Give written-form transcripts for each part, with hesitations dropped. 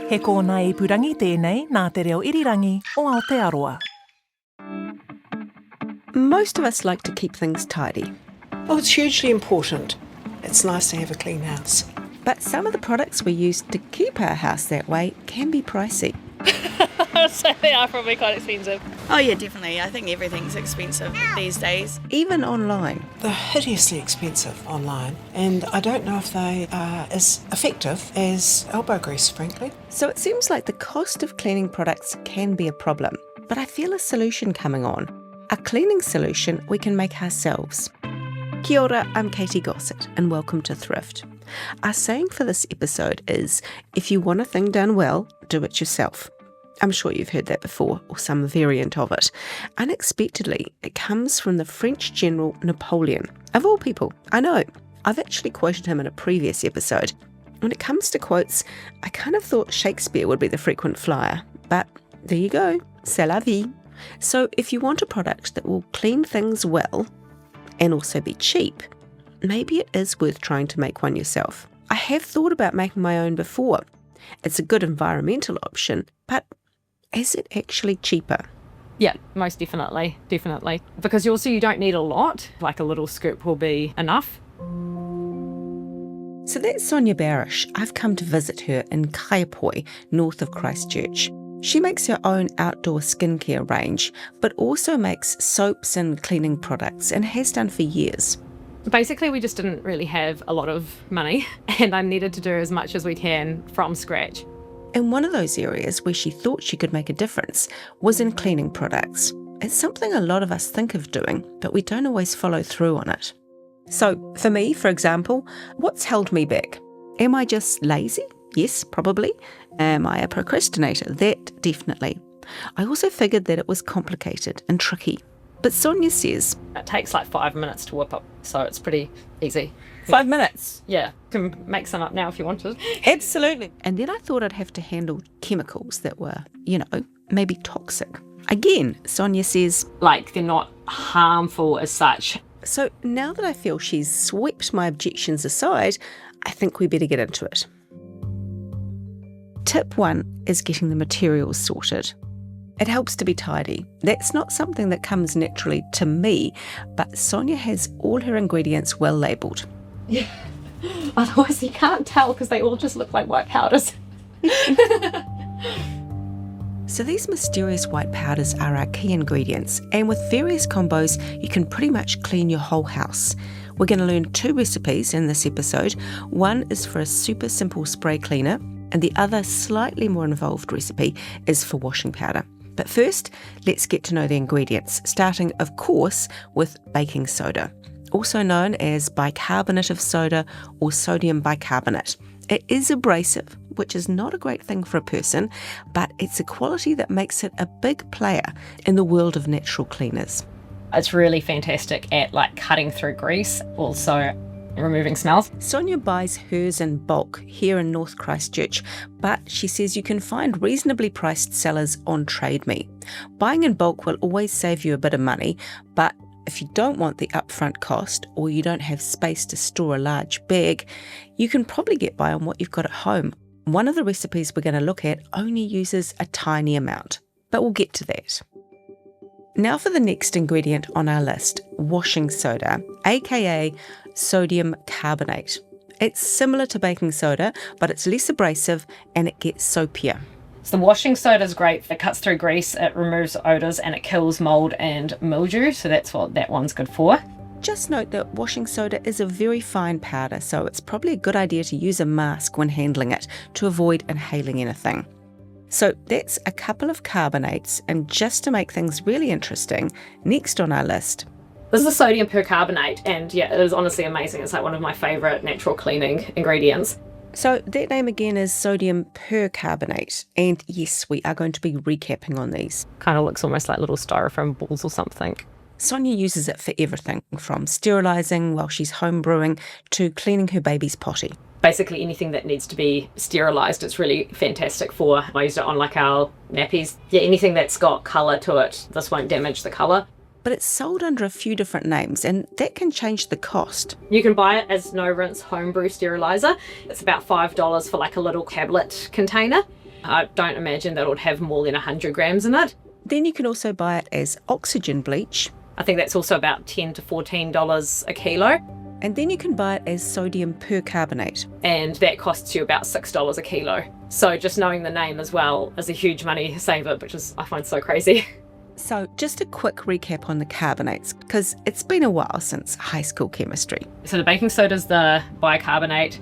He kōna ipurangi tēnei nā te reo irirangi o Aotearoa. Most of us like to keep things tidy, Oh, it's hugely important. It's nice to have a clean house. but some of the products we use to keep our house that way can be pricey. So they are probably quite expensive. Oh yeah, definitely. I think everything's expensive these days. Even online. They're hideously expensive online, and I don't know if they are as effective as elbow grease, frankly. So it seems like the cost of cleaning products can be a problem, but I feel a solution coming on. A cleaning solution we can make ourselves. Kia ora, I'm Katy Gosset, and welcome to Thrift. Our saying for this episode is, if you want a thing done well, do it yourself. I'm sure you've heard that before, or some variant of it. Unexpectedly, it comes from the French general Napoleon. Of all people, I know. I've actually quoted him in a previous episode. When it comes to quotes, I kind of thought Shakespeare would be the frequent flyer. But there you go, c'est la vie. So if you want a product that will clean things well, and also be cheap, maybe it is worth trying to make one yourself. I have thought about making my own before. It's a good environmental option, but is it actually cheaper? Yeah, most definitely. Because you don't need a lot, like a little scoop will be enough. So that's Sonia Barrish. I've come to visit her in Kaiapoi, north of Christchurch. She makes her own outdoor skincare range, but also makes soaps and cleaning products, and has done for years. Basically, we just didn't really have a lot of money, and I needed to do as much as we can from scratch. And one of those areas where she thought she could make a difference was in cleaning products. It's something a lot of us think of doing, but we don't always follow through on it. So for me, for example, what's held me back? Am I just lazy? Yes, probably. Am I a procrastinator? That definitely. I also figured that it was complicated and tricky. But Sonia says, It takes like 5 minutes to whip up, so it's pretty easy. 5 minutes. Yeah, can make some up now if you wanted. Absolutely. and then I thought I'd have to handle chemicals that were, maybe toxic. Again, Sonia says, Like, they're not harmful as such. so now that I feel she's swept my objections aside, I think we better get into it. Tip 1 is getting the materials sorted. It helps to be tidy. That's not something that comes naturally to me, but Sonia has all her ingredients well labelled. Yeah. Otherwise you can't tell because they all just look like white powders. So these mysterious white powders are our key ingredients, and with various combos you can pretty much clean your whole house. We're going to learn 2 recipes in this episode. One is for a super simple spray cleaner, and the other slightly more involved recipe is for washing powder. But first, let's get to know the ingredients, starting of course with baking soda, also known as bicarbonate of soda or sodium bicarbonate. It is abrasive, which is not a great thing for a person, but it's a quality that makes it a big player in the world of natural cleaners. It's really fantastic at like cutting through grease, also removing smells. Sonia buys hers in bulk here in North Christchurch, but she says you can find reasonably priced sellers on Trade Me. Buying in bulk will always save you a bit of money, but if you don't want the upfront cost or you don't have space to store a large bag, you can probably get by on what you've got at home. One of the recipes we're going to look at only uses a tiny amount, but we'll get to that. Now for the next ingredient on our list, washing soda, aka sodium carbonate. It's similar to baking soda, but it's less abrasive and it gets soapier. So the washing soda is great. It cuts through grease, it removes odours, and it kills mould and mildew, so that's what that one's good for. Just note that washing soda is a very fine powder, so it's probably a good idea to use a mask when handling it to avoid inhaling anything. So that's a couple of carbonates, and just to make things really interesting, next on our list. This is the sodium percarbonate, and yeah, it is honestly amazing. It's like one of my favourite natural cleaning ingredients. So that name again is sodium percarbonate, and yes, we are going to be recapping on these. Kind of looks almost like little styrofoam balls or something. Sonia uses it for everything, from sterilising while she's home brewing to cleaning her baby's potty. Basically anything that needs to be sterilised, it's really fantastic for. I used it on like our nappies. Yeah, anything that's got colour to it, this won't damage the colour. But it's sold under a few different names, and that can change the cost. You can buy it as no rinse homebrew steriliser. It's about $5 for like a little tablet container. I don't imagine that it would have more than 100 grams in it. Then you can also buy it as oxygen bleach, I think that's also about $10 to $14 a kilo, and then you can buy it as sodium percarbonate. and that costs you about $6 a kilo. So just knowing the name as well is a huge money saver, which is I find so crazy. So just a quick recap on the carbonates, because it's been a while since high school chemistry. So the baking soda is the bicarbonate,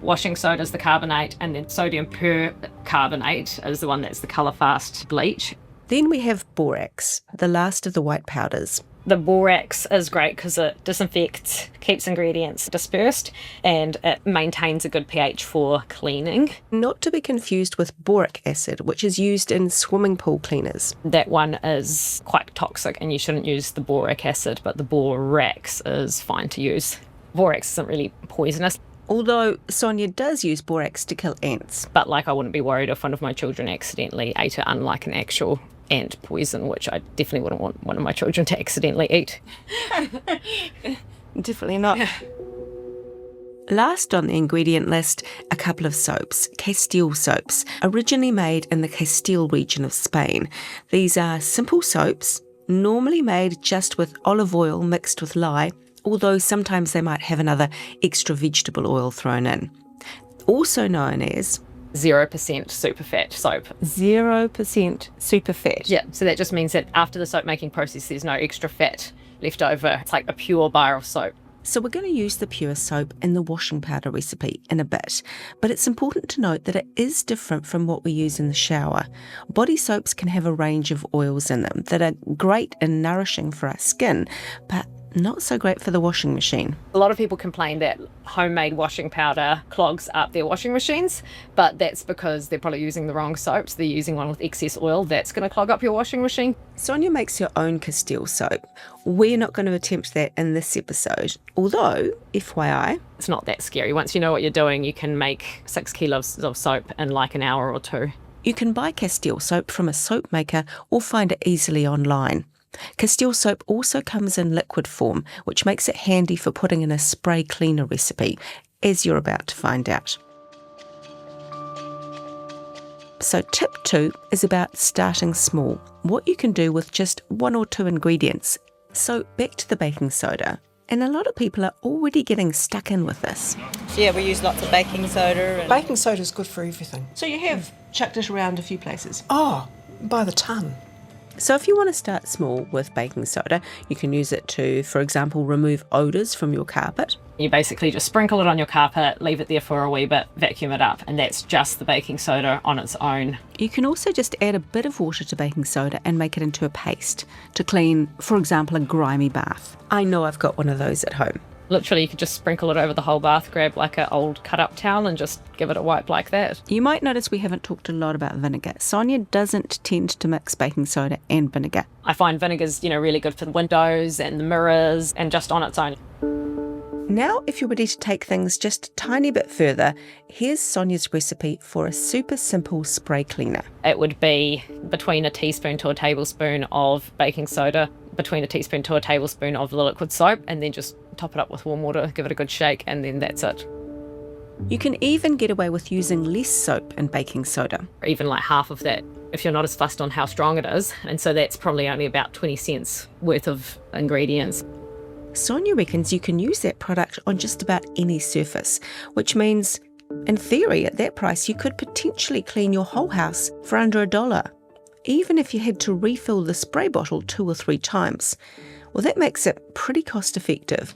washing soda is the carbonate, and then sodium percarbonate is the one that's the colour fast bleach. Then we have borax, the last of the white powders. The borax is great because it disinfects, keeps ingredients dispersed, and it maintains a good pH for cleaning. Not to be confused with boric acid, which is used in swimming pool cleaners. That one is quite toxic and you shouldn't use the boric acid, but the borax is fine to use. Borax isn't really poisonous, Although Sonia does use borax to kill ants. but like I wouldn't be worried if one of my children accidentally ate it, unlike an actual ant poison, which I definitely wouldn't want one of my children to accidentally eat. Definitely not. Last on the ingredient list, a couple of soaps, Castile soaps, originally made in the Castile region of Spain. These are simple soaps, normally made just with olive oil mixed with lye, although sometimes they might have another extra vegetable oil thrown in. Also known as 0% superfat soap. 0% superfat. Yeah, so that just means that after the soap making process, there's no extra fat left over. It's like a pure bar of soap. So we're going to use the pure soap in the washing powder recipe in a bit, but it's important to note that it is different from what we use in the shower. Body soaps can have a range of oils in them that are great and nourishing for our skin, but not so great for the washing machine. A lot of people complain that homemade washing powder clogs up their washing machines, but that's because they're probably using the wrong soaps. They're using one with excess oil. That's going to clog up your washing machine. Sonia makes her own Castile soap. We're not going to attempt that in this episode, although, FYI, It's not that scary. Once you know what you're doing, you can make 6 kilos of soap in like an hour or two. you can buy Castile soap from a soap maker or find it easily online. Castile soap also comes in liquid form, which makes it handy for putting in a spray cleaner recipe, as you're about to find out. So tip 2 is about starting small, what you can do with just 1 or 2 ingredients. So back to the baking soda. And a lot of people are already getting stuck in with this. Yeah, we use lots of baking soda. And Baking soda is good for everything. So you have chucked it around a few places. Oh, by the ton. So if you want to start small with baking soda, you can use it to, for example, remove odours from your carpet. You basically just sprinkle it on your carpet, leave it there for a wee bit, vacuum it up, and that's just the baking soda on its own. You can also just add a bit of water to baking soda and make it into a paste to clean, for example, a grimy bath. I know I've got one of those at home. Literally, you could just sprinkle it over the whole bath, grab like an old cut-up towel and just give it a wipe like that. You might notice we haven't talked a lot about vinegar. Sonia doesn't tend to mix baking soda and vinegar. I find vinegar's, really good for the windows and the mirrors and just on its own. Now, if you're ready to take things just a tiny bit further, here's Sonia's recipe for a super simple spray cleaner. It would be between a teaspoon to a tablespoon of baking soda, between a teaspoon to a tablespoon of the liquid soap, and then just top it up with warm water, give it a good shake, and then that's it. You can even get away with using less soap and baking soda. Or even like half of that if you're not as fussed on how strong it is. And so that's probably only about 20 cents worth of ingredients. Sonia reckons you can use that product on just about any surface, which means, in theory, at that price, you could potentially clean your whole house for under $1, even if you had to refill the spray bottle 2 or 3 times. Well, that makes it pretty cost effective.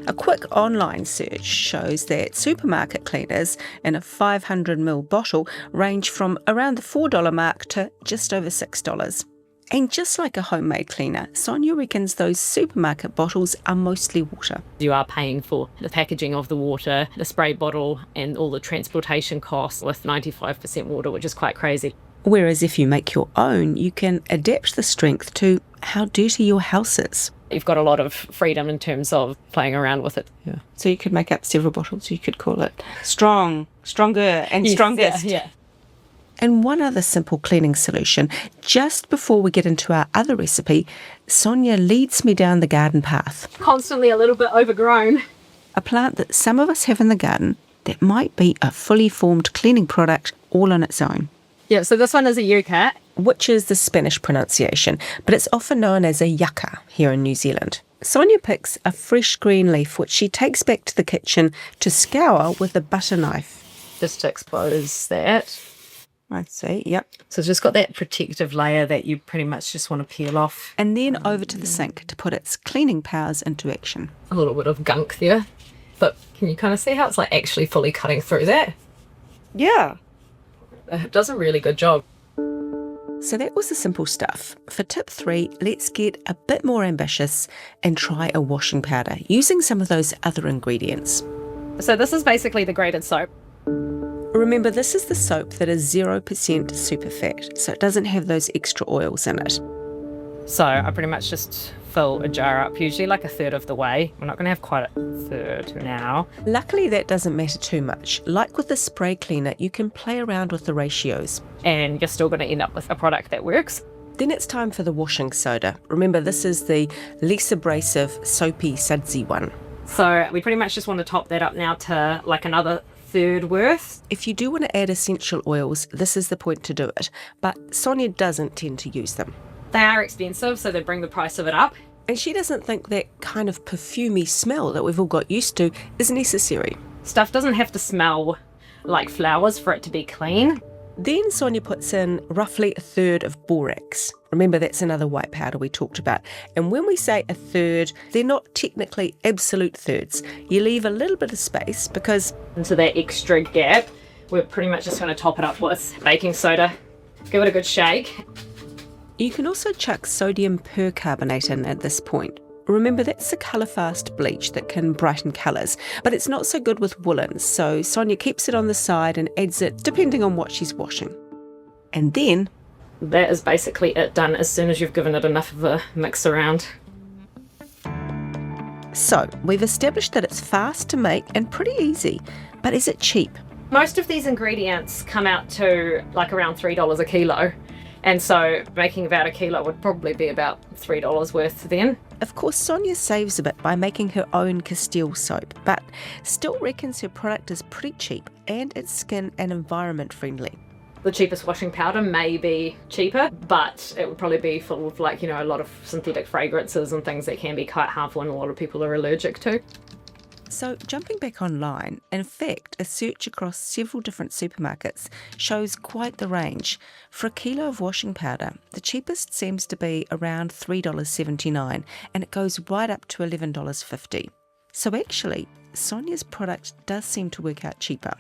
A quick online search shows that supermarket cleaners in a 500ml bottle range from around the $4 mark to just over $6. And just like a homemade cleaner, Sonia reckons those supermarket bottles are mostly water. You are paying for the packaging of the water, the spray bottle, and all the transportation costs with 95% water, which is quite crazy. Whereas if you make your own, you can adapt the strength to how dirty your house is. You've got a lot of freedom in terms of playing around with it. Yeah. So you could make up several bottles. You could call it strong, stronger, and strongest. Yeah. And one other simple cleaning solution, just before we get into our other recipe, Sonia leads me down the garden path. Constantly a little bit overgrown. A plant that some of us have in the garden that might be a fully formed cleaning product all on its own. Yeah, so this one is a yucca. which is the Spanish pronunciation, but it's often known as a yucca here in New Zealand. Sonia picks a fresh green leaf, which she takes back to the kitchen to scour with a butter knife. Just to expose that. I see, yep. So it's just got that protective layer that you pretty much just want to peel off. And then over to the sink to put its cleaning powers into action. A little bit of gunk there. But can you kind of see how it's like actually fully cutting through that? Yeah. It does a really good job. So that was the simple stuff. For tip 3, let's get a bit more ambitious and try a washing powder using some of those other ingredients. So this is basically the grated soap. Remember, this is the soap that is 0% superfat, so it doesn't have those extra oils in it. So I pretty much just fill a jar up, usually like a third of the way. We're not going to have quite a third now. Luckily, that doesn't matter too much. Like with the spray cleaner, you can play around with the ratios. And you're still going to end up with a product that works. Then it's time for the washing soda. Remember, this is the less abrasive, soapy, sudsy one. So we pretty much just want to top that up now to like another third worth. If you do want to add essential oils, this is the point to do it. But Sonia doesn't tend to use them. They are expensive, so they bring the price of it up. And she doesn't think that kind of perfumey smell that we've all got used to is necessary. Stuff doesn't have to smell like flowers for it to be clean. Then Sonia puts in roughly a third of borax. Remember, that's another white powder we talked about. And when we say a third, they're not technically absolute thirds. You leave a little bit of space because Into that extra gap, we're pretty much just going to top it up with baking soda. Give it a good shake. you can also chuck sodium percarbonate in at this point. Remember, that's a colour-fast bleach that can brighten colours, but it's not so good with woolens, so Sonia keeps it on the side and adds it depending on what she's washing. And then That is basically it done as soon as you've given it enough of a mix around. So, we've established that it's fast to make and pretty easy, but is it cheap? Most of these ingredients come out to like around $3 a kilo. And so making about a kilo would probably be about $3 worth then. Of course, Sonia saves a bit by making her own Castile soap, but still reckons her product is pretty cheap and it's skin and environment friendly. The cheapest washing powder may be cheaper, but it would probably be full of like, a lot of synthetic fragrances and things that can be quite harmful and a lot of people are allergic to. So, jumping back online, in fact, a search across several different supermarkets shows quite the range. For a kilo of washing powder, the cheapest seems to be around $3.79, and it goes right up to $11.50. So actually, Sonia's product does seem to work out cheaper.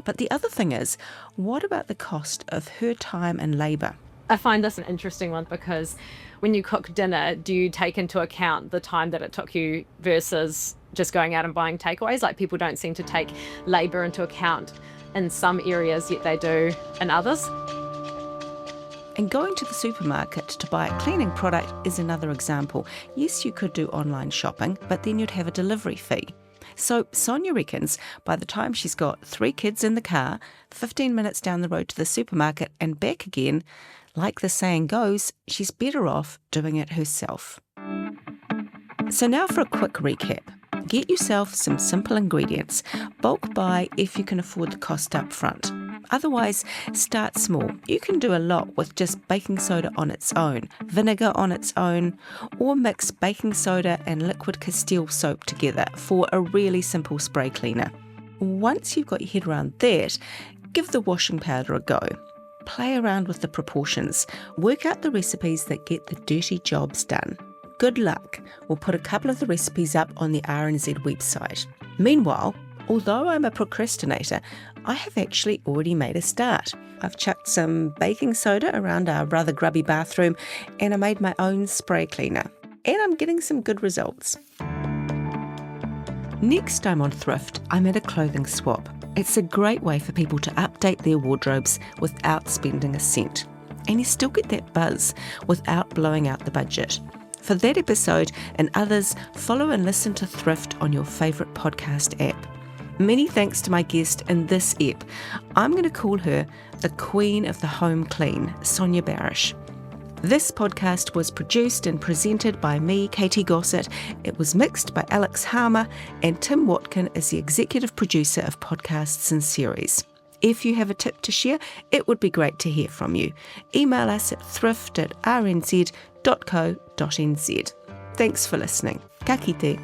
But the other thing is, what about the cost of her time and labour? I find this an interesting one because when you cook dinner, do you take into account the time that it took you versus just going out and buying takeaways? Like, people don't seem to take labour into account in some areas, yet they do in others. And going to the supermarket to buy a cleaning product is another example. Yes, you could do online shopping, but then you'd have a delivery fee. So Sonia reckons by the time she's got 3 kids in the car, 15 minutes down the road to the supermarket and back again, like the saying goes, she's better off doing it herself. So now for a quick recap. Get yourself some simple ingredients. Bulk buy if you can afford the cost up front. Otherwise, start small. You can do a lot with just baking soda on its own, vinegar on its own, or mix baking soda and liquid Castile soap together for a really simple spray cleaner. Once you've got your head around that, give the washing powder a go. Play around with the proportions. Work out the recipes that get the dirty jobs done. Good luck. We'll put a couple of the recipes up on the RNZ website. Meanwhile, although I'm a procrastinator, I have actually already made a start. I've chucked some baking soda around our rather grubby bathroom and I made my own spray cleaner. And I'm getting some good results. Next time on Thrift, I'm at a clothing swap. It's a great way for people to update their wardrobes without spending a cent. And you still get that buzz without blowing out the budget. For that episode and others, follow and listen to Thrift on your favourite podcast app. Many thanks to my guest in this ep. I'm going to call her the Queen of the Home Clean, Sonia Barrish. This podcast was produced and presented by me, Katy Gosset. It was mixed by Alex Harmer, and Tim Watkin is the executive producer of podcasts and series. If you have a tip to share, it would be great to hear from you. Email us at thrift@rnz.co.nz. Thanks for listening. Ka kite.